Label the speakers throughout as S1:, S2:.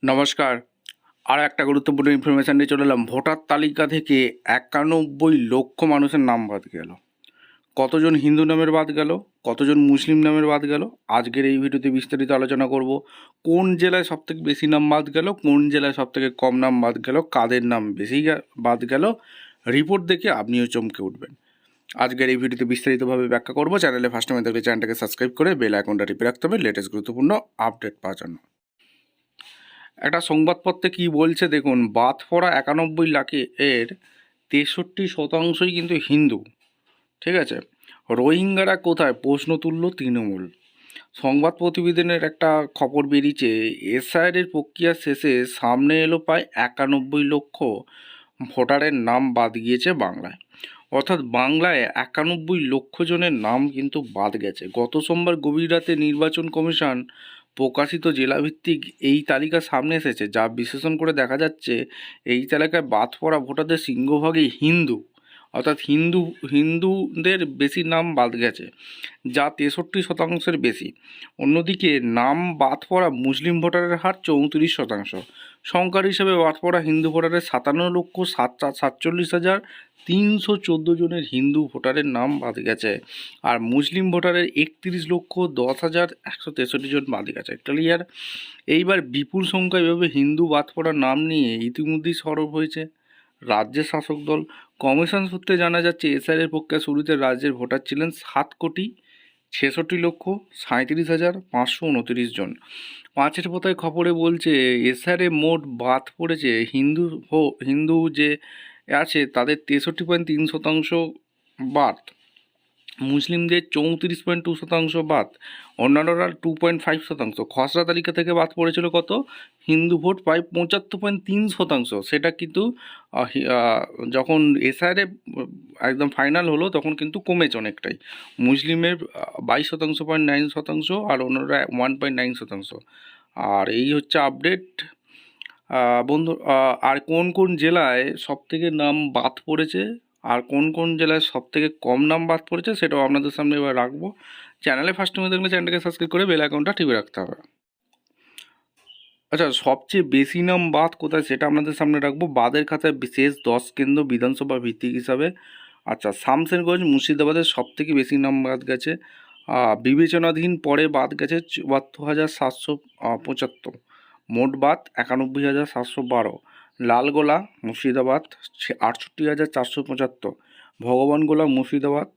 S1: নমস্কার। আর একটা গুরুত্বপূর্ণ ইনফরমেশান নিয়ে চলে এলাম। ভোটার তালিকা থেকে ৯১ লক্ষ মানুষের নাম বাদ গেল। কতজন হিন্দু নামের বাদ গেল, কতজন মুসলিম নামের বাদ গেল, আজকের এই ভিডিওতে বিস্তারিত আলোচনা করব। কোন জেলায় সবথেকে বেশি নাম বাদ গেল, কোন জেলায় সবথেকে কম নাম বাদ গেল, কাদের নাম বেশি বাদ গেল, রিপোর্ট দেখে আপনিও চমকে উঠবেন। আজকের এই ভিডিওতে বিস্তারিতভাবে ব্যাখ্যা করব। চ্যানেলে ফার্স্ট টাইম দেখলে চ্যানেলটাকে সাবস্ক্রাইব করে বেল আইকনটা টিপে রাখতে হবে লেটেস্ট গুরুত্বপূর্ণ আপডেট পাওয়ার জন্য। একটা সংবাদপত্রে কি বলছে দেখুন, বাদ পড়া ৯১ লাখে এর ৬৩% কিন্তু হিন্দু। ঠিক আছে, রোহিঙ্গারা কোথায় প্রশ্ন তুলল তৃণমূল। সংবাদ প্রতিবেদনের একটা খবর বেরিয়েছে, এসআইআরের প্রক্রিয়া শেষে সামনে এলো প্রায় ৯১ লক্ষ ভোটারের নাম বাদ গিয়েছে বাংলায়। অর্থাৎ বাংলায় ৯১ লক্ষ জনের নাম কিন্তু বাদ গেছে। গত সোমবার গভীর রাতে নির্বাচন কমিশন প্রকাশিত জেলাভিত্তিক এই তালিকা সামনে এসেছে, যা বিশ্লেষণ করে দেখা যাচ্ছে এই তালিকায় বাদ পড়া ভোটারদের সিংহভাগই হিন্দু। অর্থাৎ হিন্দুদের বেশি নাম বাদ গেছে, যা ৬৩% বেশি। অন্যদিকে নাম বাদ পড়া মুসলিম ভোটারের হার ৩৪%। সংখ্যার হিসেবে বাদ পড়া হিন্দু ভোটারের ৫৭,৪৭,৩১৪ জনের হিন্দু ভোটারের নাম বাদ গেছে, আর মুসলিম ভোটারের ৩১,১০,১৬৩ জন বাদ গেছে। ক্লিয়ার? এইবার বিপুল সংখ্যায় এভাবে হিন্দু বাদ পড়ার নাম নিয়ে ইতিমধ্যেই সরব হয়েছে রাজ্যের শাসক দল। কমিশন সূত্রে জানা যাচ্ছে, এসআইআর প্রক্রিয়া শুরুতে রাজ্যের ভোটার ছিলেন ৭,৬৬,৩৭,৫২৯ জন। পাঁচের পাতায় খবরে বলছে, এসআইআরে মোট বাদ পড়েছে হিন্দু যে আছে তাদের ৬৩.৩% বাদ, মুসলিমদের ৩৪.2% বাদ, অন্যান্যরা 2.5%। খসড়া তালিকা থেকে বাদ পড়েছিল কত? হিন্দু ভোট প্রায় ৭৫.৩%। সেটা কিন্তু যখন এসআইআরে একদম ফাইনাল হলো তখন কিন্তু কমেছে অনেকটাই। মুসলিমের 22.9%, আর অন্যরা 1.9%। আর এই হচ্ছে আপডেট বন্ধু। আর কোন কোন জেলায় সবথেকে নাম বাদ পড়েছে আর কোন কোন জেলায় সবথেকে কম নাম বাদ পড়েছে সেটাও আপনাদের সামনে এবার রাখবো। চ্যানেলে ফার্স্ট টাইম দেখলে চ্যানেলটাকে সাবস্ক্রাইব করে বেল আইকনটা টিপে রাখতে হবে। আচ্ছা, সবচেয়ে বেশি নাম বাদ কোথায় সেটা আপনাদের সামনে রাখবো। বাদের খাতায় শেষ 10 কেন্দ্র বিধানসভা ভিত্তিক হিসাবে। আচ্ছা, শামসেরগঞ্জ মুর্শিদাবাদের সবথেকে বেশি নাম বাদ গেছে। বিবেচনাধীন পরে বাদ গেছে ৭৪,৭৭৫। মোট বাদ ৯১,৭১২। লালগোলা মুর্শিদাবাদ ৬৮,৪৭৫। ভগবানগোলা মুর্শিদাবাদ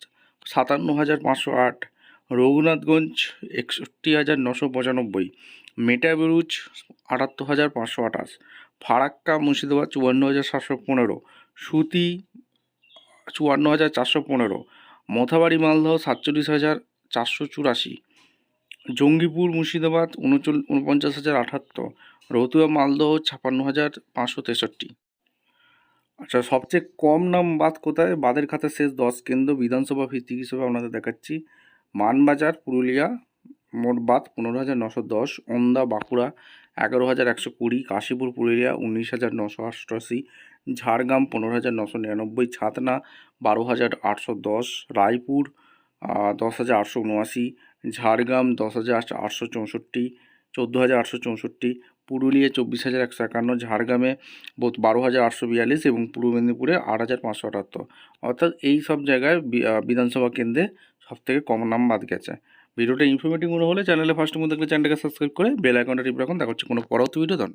S1: ৫৭,৫০৮। রঘুনাথগঞ্জ ৬১,৯৯৫। মেটাবেরুজ ৭৮,৫২৮। ফারাক্কা মুর্শিদাবাদ ৫৪,৭১৫। সুতি ৫৪,৪১৫। মোথাবাড়ি মালদহ ৪৭,৪৮৪। জঙ্গিপুর মুর্শিদাবাদ ৪৯,০৭৭। রতুয়া মালদহ ৫৬,৫৬৩। আচ্ছা, সবচেয়ে কম নাম বাদ কোথায়? বাদের খাতার শেষ 10 কেন্দ্র বিধানসভা ভিত্তিক হিসেবে আপনাদের দেখাচ্ছি। মানবাজার পুরুলিয়া, মোট বাদ ১৫,৯১০। ওন্দা বাঁকুড়া ১১,১২০। কাশীপুর পুরুলিয়া ১৯,৯৮৮। ঝাড়গ্রাম ১৫,৯৯৯। ছাতনা ১২,৮১০। রায়পুর ১০,৮৭৯। ঝাড়গ্রাম ১০,৮৬৪। ১৪,৮৬৪। পুরুলিয়া ২৪,১৫১। ঝাড়গ্রামে ১২,৮৪২ এবং পূর্ব মেদিনীপুরে ৮,৫৭৮। অর্থাৎ এই সব জায়গায় বিধানসভা কেন্দ্রে সবথেকে কম নাম বাদ গেছে। ভিডিওটা ইনফরমেটিভ মনে হলে চ্যানেলে ফার্স্ট টাইম দেখলে চ্যানেলটাকে সাবস্ক্রাইব করে বেল আইকনটা টিপে রাখুন। দেখা হচ্ছে কোনো পরবর্তী ভিডিও। ধন্যবাদ।